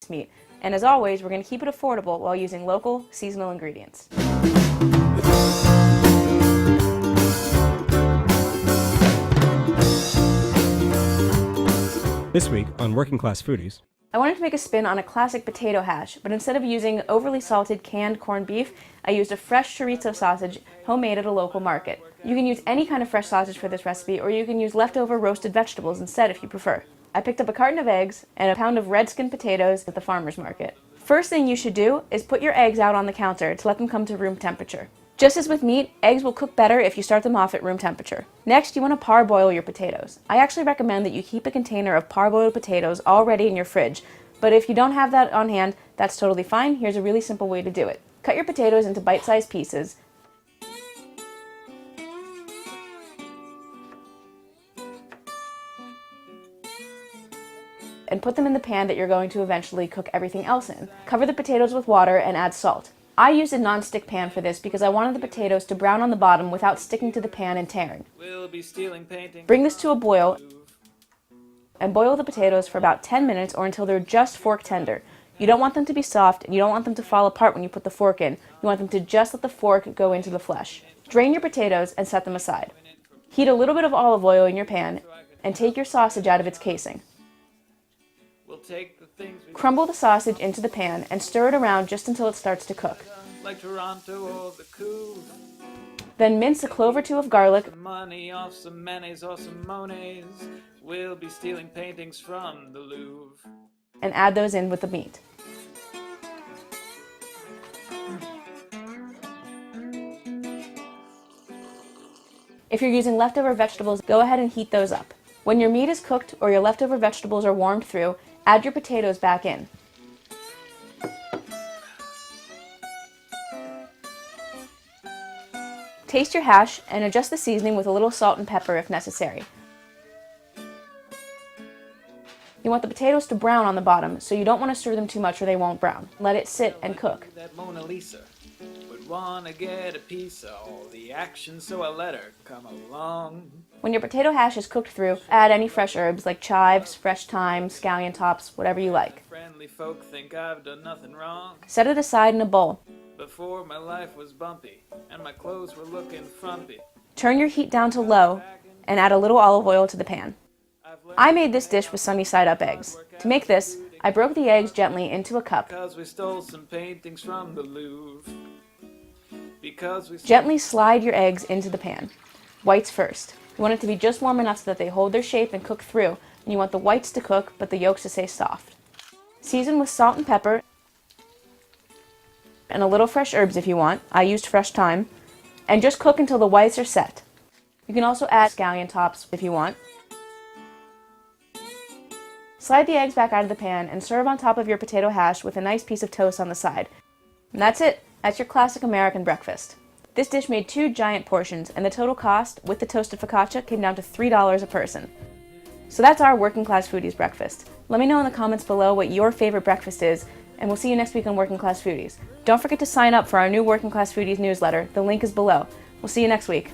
minced meat. And as always, we're going to keep it affordable while using local, seasonal ingredients. This week on Working Class Foodies, I wanted to make a spin on a classic potato hash, but instead of using overly salted canned corned beef, I used a fresh chorizo sausage homemade at a local market. You can use any kind of fresh sausage for this recipe, or you can use leftover roasted vegetables instead if you prefer. I picked up a carton of eggs and a pound of red skin potatoes at the farmer's market. First thing you should do is put your eggs out on the counter to let them come to room temperature. Just as with meat, eggs will cook better if you start them off at room temperature. Next, you want to parboil your potatoes. I actually recommend that you keep a container of parboiled potatoes already in your fridge, but if you don't have that on hand, that's totally fine. Here's a really simple way to do it. Cut your potatoes into bite-sized pieces. And put them in the pan that you're going to eventually cook everything else in. Cover the potatoes with water and add salt. I used a non-stick pan for this because I wanted the potatoes to brown on the bottom without sticking to the pan and tearing. Bring this to a boil and boil the potatoes for about 10 minutes or until they're just fork tender. You don't want them to be soft and you don't want them to fall apart when you put the fork in. You want them to just let the fork go into the flesh. Drain your potatoes and set them aside. Heat a little bit of olive oil in your pan and take your sausage out of its casing. Crumble the sausage into the pan and stir it around just until it starts to cook. Then mince a clove or two of garlic and add those in with the meat. If you're using leftover vegetables, go ahead and heat those up. When your meat is cooked or your leftover vegetables are warmed through, add your potatoes back in. Taste your hash and adjust the seasoning with a little salt and pepper if necessary. You want the potatoes to brown on the bottom, so you don't want to stir them too much or they won't brown. Let it sit and cook. Wanna get a piece of all the action, so I let her come along. When your potato hash is cooked through, add any fresh herbs like chives, fresh thyme, scallion tops, whatever you like. Friendly folk think I've done nothing wrong. Set it aside in a bowl. Before my life was bumpy and my clothes were looking frumpy. Turn your heat down to low and add a little olive oil to the pan. I made this dish with sunny side up eggs. To make this, I broke the eggs gently into a cup. Because we stole some paintings from the Louvre. Gently slide your eggs into the pan. Whites first. You want it to be just warm enough so that they hold their shape and cook through, and you want the whites to cook but the yolks to stay soft. Season with salt and pepper and a little fresh herbs if you want. I used fresh thyme. And just cook until the whites are set. You can also add scallion tops if you want. Slide the eggs back out of the pan and serve on top of your potato hash with a nice piece of toast on the side. And that's it. That's your classic American breakfast. This dish made 2 giant portions, and the total cost, with the toasted focaccia, came down to $3 a person. So that's our Working Class Foodies breakfast. Let me know in the comments below what your favorite breakfast is, and we'll see you next week on Working Class Foodies. Don't forget to sign up for our new Working Class Foodies newsletter. The link is below. We'll see you next week.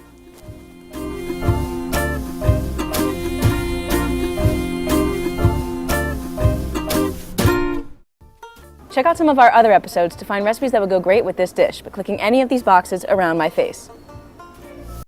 Check out some of our other episodes to find recipes that would go great with this dish by clicking any of these boxes around my face.